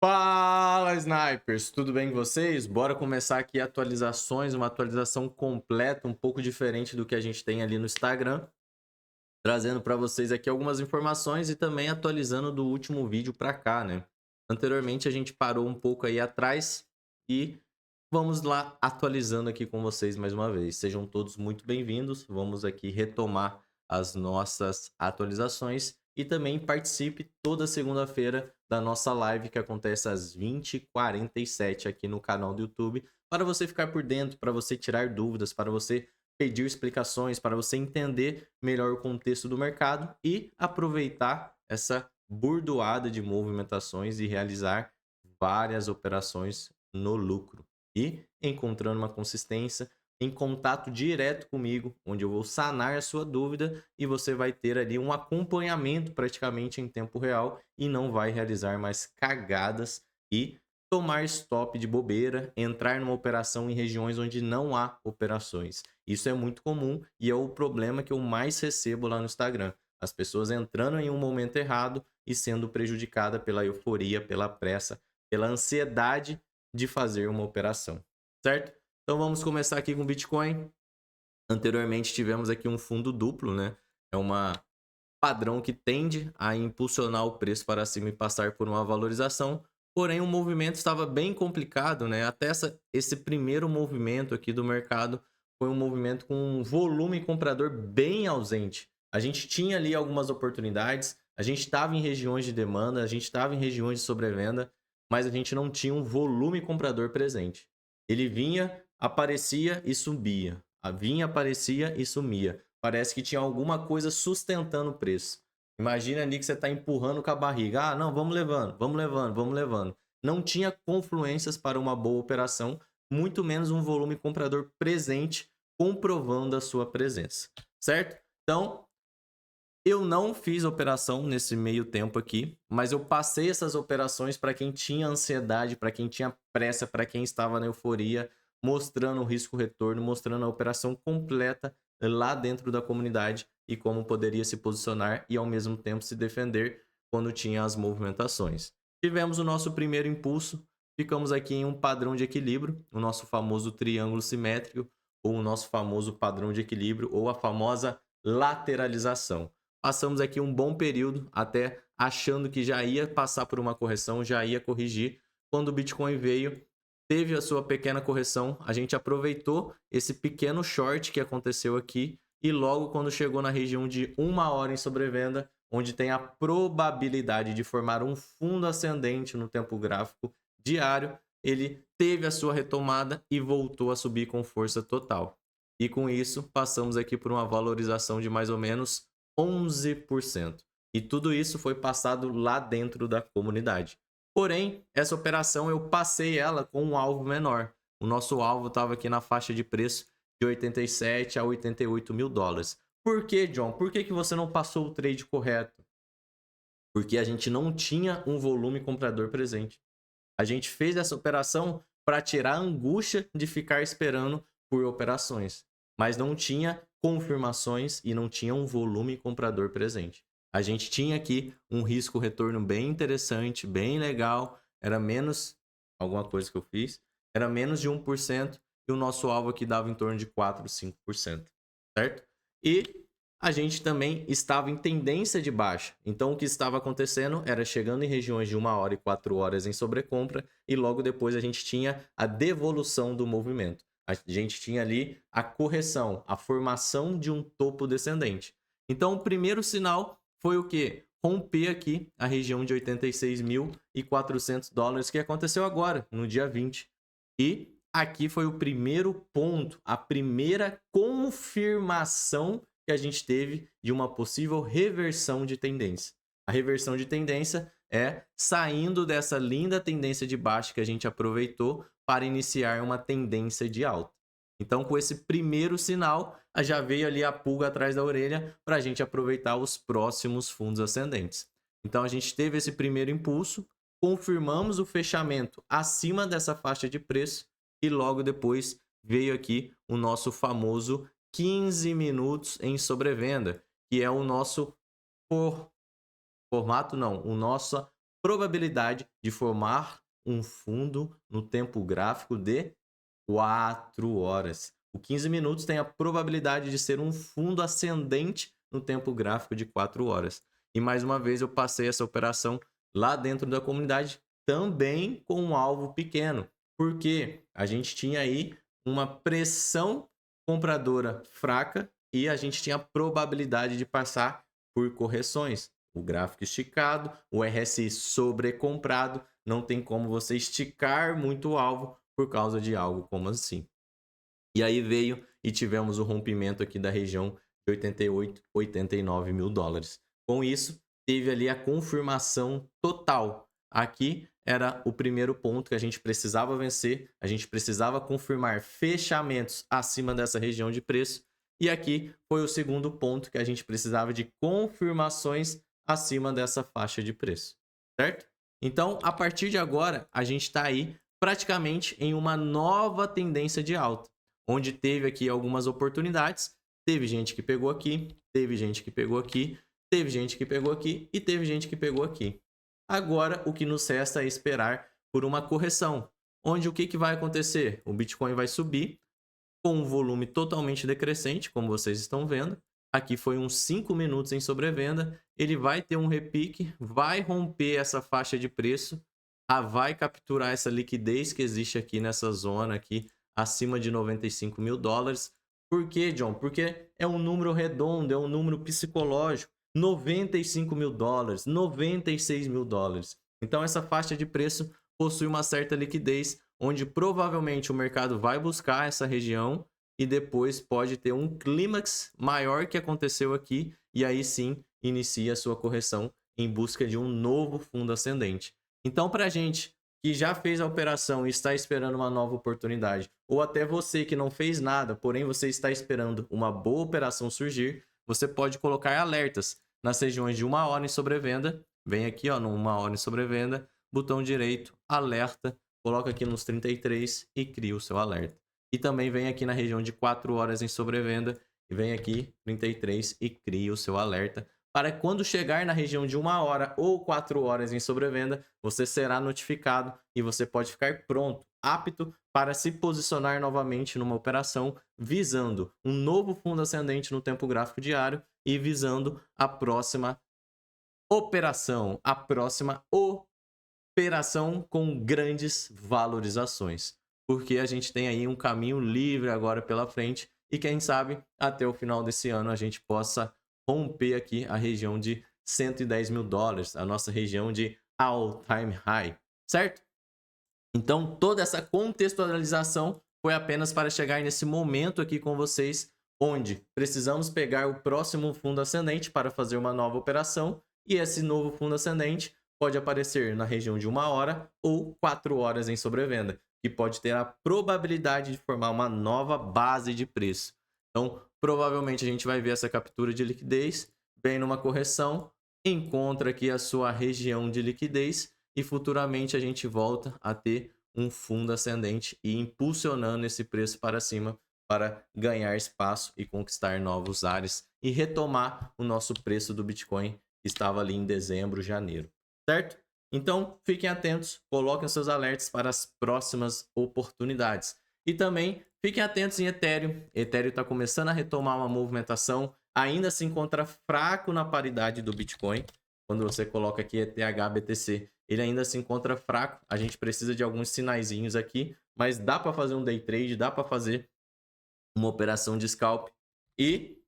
Fala, Snipers! Tudo bem com vocês? Bora começar aqui atualizações, uma atualização completa, um pouco diferente do que a gente tem ali no Instagram, trazendo para vocês aqui algumas informações e também atualizando do último vídeo para cá, né? Anteriormente a gente parou um pouco aí atrás e vamos lá atualizando aqui com vocês mais uma vez. Sejam todos muito bem-vindos. Vamos aqui retomar as nossas atualizações e também participe toda segunda-feira da nossa live que acontece às 20h47 aqui no canal do YouTube, para você ficar por dentro, para você tirar dúvidas, para você pedir explicações, para você entender melhor o contexto do mercado e aproveitar essa burdoada de movimentações e realizar várias operações no lucro e encontrando uma consistência em contato direto comigo, onde eu vou sanar a sua dúvida e você vai ter ali um acompanhamento praticamente em tempo real e não vai realizar mais cagadas e tomar stop de bobeira, entrar numa operação em regiões onde não há operações. Isso é muito comum e é o problema que eu mais recebo lá no Instagram. As pessoas entrando em um momento errado e sendo prejudicada pela euforia, pela pressa, pela ansiedade de fazer uma operação, certo? Então vamos começar aqui com Bitcoin. Anteriormente tivemos aqui um fundo duplo, né? É uma padrão que tende a impulsionar o preço para cima e passar por uma valorização. Porém, o movimento estava bem complicado, né? Até esse primeiro movimento aqui do mercado foi um movimento com um volume comprador bem ausente. A gente tinha ali algumas oportunidades, a gente estava em regiões de demanda, a gente estava em regiões de sobrevenda, mas a gente não tinha um volume comprador presente. Ele vinha, aparecia e subia. Vinha, aparecia e sumia. Parece que tinha alguma coisa sustentando o preço. Imagina ali que você está empurrando com a barriga. Ah, não, vamos levando, vamos levando, vamos levando. Não tinha confluências para uma boa operação, muito menos um volume comprador presente comprovando a sua presença, certo? Então, eu não fiz operação nesse meio tempo aqui, mas eu passei essas operações para quem tinha ansiedade, para quem tinha pressa, para quem estava na euforia, mostrando o risco-retorno, mostrando a operação completa lá dentro da comunidade e como poderia se posicionar e ao mesmo tempo se defender quando tinha as movimentações. Tivemos o nosso primeiro impulso, ficamos aqui em um padrão de equilíbrio, o nosso famoso triângulo simétrico, ou o nosso famoso padrão de equilíbrio, ou a famosa lateralização. Passamos aqui um bom período até achando que já ia passar por uma correção, já ia corrigir. Quando o Bitcoin veio, teve a sua pequena correção, a gente aproveitou esse pequeno short que aconteceu aqui e logo quando chegou na região de 1 hora em sobrevenda, onde tem a probabilidade de formar um fundo ascendente no tempo gráfico diário, ele teve a sua retomada e voltou a subir com força total. E com isso, passamos aqui por uma valorização de mais ou menos 11%. E tudo isso foi passado lá dentro da comunidade. Porém, essa operação eu passei ela com um alvo menor. O nosso alvo estava aqui na faixa de preço de 87 a 88 mil dólares. Por que, John? Por que você não passou o trade correto? Porque a gente não tinha um volume comprador presente. A gente fez essa operação para tirar a angústia de ficar esperando por operações, mas não tinha confirmações e não tinha um volume comprador presente. A gente tinha aqui um risco retorno bem interessante, bem legal, era menos alguma coisa que eu fiz, era menos de 1% e o nosso alvo aqui dava em torno de 4, 5%, certo? E a gente também estava em tendência de baixa. Então, o que estava acontecendo era chegando em regiões de 1 hora e 4 horas em sobrecompra e logo depois a gente tinha a devolução do movimento. A gente tinha ali a correção, a formação de um topo descendente. Então, o primeiro sinal foi o quê? Romper aqui a região de 86.400 dólares que aconteceu agora, no dia 20. E aqui foi o primeiro ponto, a primeira confirmação que a gente teve de uma possível reversão de tendência. A reversão de tendência é saindo dessa linda tendência de baixa que a gente aproveitou para iniciar uma tendência de alta. Então, com esse primeiro sinal, já veio ali a pulga atrás da orelha para a gente aproveitar os próximos fundos ascendentes. Então, a gente teve esse primeiro impulso, confirmamos o fechamento acima dessa faixa de preço e logo depois veio aqui o nosso famoso 15 minutos em sobrevenda, que é o nosso formato, não, o nosso probabilidade de formar um fundo no tempo gráfico de 4 horas. O 15 minutos tem a probabilidade de ser um fundo ascendente no tempo gráfico de 4 horas. E mais uma vez eu passei essa operação lá dentro da comunidade, também com um alvo pequeno, porque a gente tinha aí uma pressão compradora fraca e a gente tinha a probabilidade de passar por correções. O gráfico esticado, o RSI sobrecomprado, não tem como você esticar muito o alvo por causa de algo como assim. E aí veio e tivemos o rompimento aqui da região de 88, 89 mil dólares. Com isso, teve ali a confirmação total. Aqui era o primeiro ponto que a gente precisava vencer, a gente precisava confirmar fechamentos acima dessa região de preço. E aqui foi o segundo ponto que a gente precisava de confirmações acima dessa faixa de preço, certo? Então, a partir de agora, a gente está aí praticamente em uma nova tendência de alta, onde teve aqui algumas oportunidades, teve gente que pegou aqui, teve gente que pegou aqui, teve gente que pegou aqui e teve gente que pegou aqui. Agora, o que nos resta é esperar por uma correção, onde o que vai acontecer? O Bitcoin vai subir com um volume totalmente decrescente, como vocês estão vendo. Aqui foi uns 5 minutos em sobrevenda. Ele vai ter um repique, vai romper essa faixa de preço, vai capturar essa liquidez que existe aqui nessa zona aqui, acima de 95 mil dólares. Por quê, John? Porque é um número redondo, é um número psicológico. 95 mil dólares, 96 mil dólares. Então essa faixa de preço possui uma certa liquidez, onde provavelmente o mercado vai buscar essa região e depois pode ter um clímax maior que aconteceu aqui e aí sim inicia a sua correção em busca de um novo fundo ascendente. Então, para a gente que já fez a operação e está esperando uma nova oportunidade, ou até você que não fez nada, porém você está esperando uma boa operação surgir, você pode colocar alertas nas regiões de 1 hora em sobrevenda. Vem aqui, ó, no 1 hora em sobrevenda, botão direito, alerta, coloca aqui nos 33 e cria o seu alerta. E também vem aqui na região de 4 horas em sobrevenda e vem aqui 33 e cria o seu alerta para quando chegar na região de 1 hora ou 4 horas em sobrevenda, você será notificado e você pode ficar pronto, apto para se posicionar novamente numa operação visando um novo fundo ascendente no tempo gráfico diário e visando a próxima operação, a próxima operação com grandes valorizações. Porque a gente tem aí um caminho livre agora pela frente e quem sabe até o final desse ano a gente possa romper aqui a região de 110 mil dólares, a nossa região de all-time high, certo? Então toda essa contextualização foi apenas para chegar nesse momento aqui com vocês, onde precisamos pegar o próximo fundo ascendente para fazer uma nova operação e esse novo fundo ascendente pode aparecer na região de 1 hora ou 4 horas em sobrevenda, que pode ter a probabilidade de formar uma nova base de preço. Então, provavelmente a gente vai ver essa captura de liquidez, bem numa correção, encontra aqui a sua região de liquidez e futuramente a gente volta a ter um fundo ascendente e impulsionando esse preço para cima para ganhar espaço e conquistar novos ares e retomar o nosso preço do Bitcoin que estava ali em dezembro, janeiro, certo? Então, fiquem atentos, coloquem seus alertas para as próximas oportunidades. E também fiquem atentos em Ethereum. Ethereum está começando a retomar uma movimentação, ainda se encontra fraco na paridade do Bitcoin. Quando você coloca aqui ETH-BTC, ele ainda se encontra fraco. A gente precisa de alguns sinaizinhos aqui, mas dá para fazer um day trade, dá para fazer uma operação de scalp e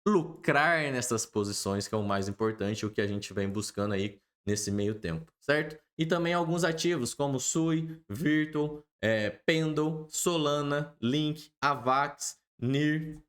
lucrar nessas posições, que é o mais importante, o que a gente vem buscando aí nesse meio tempo, certo? E também alguns ativos como Sui, Virtual, Pendle, Solana, Link, Avax, NIR,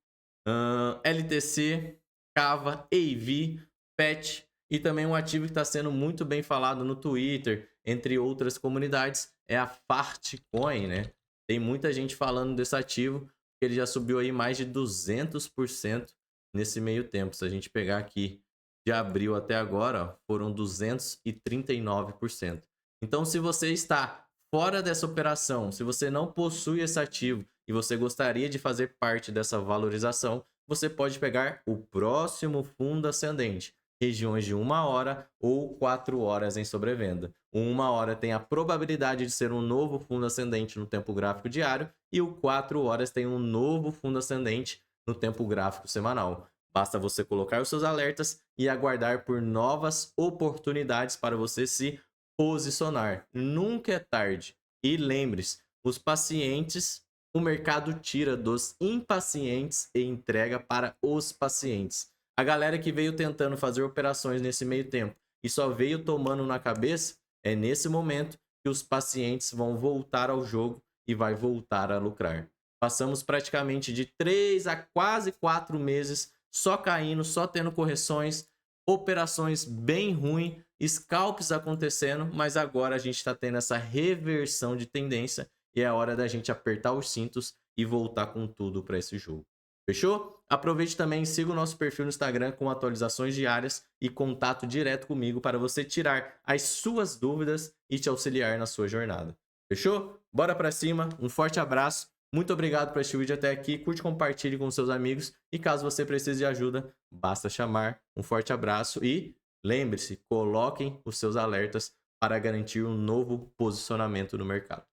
LTC, Kava, AV, PET e também um ativo que está sendo muito bem falado no Twitter, entre outras comunidades, é a Fartcoin, né? Tem muita gente falando desse ativo, que ele já subiu aí mais de 200% nesse meio tempo. Se a gente pegar aqui de abril até agora, ó, foram 239%. Então, se você está fora dessa operação, se você não possui esse ativo e você gostaria de fazer parte dessa valorização, você pode pegar o próximo fundo ascendente. regiões de 1 hora ou 4 horas em sobrevenda. O 1 hora tem a probabilidade de ser um novo fundo ascendente no tempo gráfico diário e o 4 horas tem um novo fundo ascendente no tempo gráfico semanal. Basta você colocar os seus alertas e aguardar por novas oportunidades para você se posicionar. Nunca é tarde. E lembre-se, os pacientes, o mercado tira dos impacientes e entrega para os pacientes. A galera que veio tentando fazer operações nesse meio tempo e só veio tomando na cabeça, é nesse momento que os pacientes vão voltar ao jogo e vai voltar a lucrar. Passamos praticamente de 3 a quase 4 meses só caindo, só tendo correções, operações bem ruins, scalps acontecendo, mas agora a gente está tendo essa reversão de tendência e é a hora da gente apertar os cintos e voltar com tudo para esse jogo. Fechou? Aproveite também e siga o nosso perfil no Instagram com atualizações diárias e contato direto comigo para você tirar as suas dúvidas e te auxiliar na sua jornada. Fechou? Bora para cima, um forte abraço, muito obrigado por assistir o vídeo até aqui, curte, compartilhe com seus amigos e caso você precise de ajuda, basta chamar. Um forte abraço e lembre-se, coloquem os seus alertas para garantir um novo posicionamento no mercado.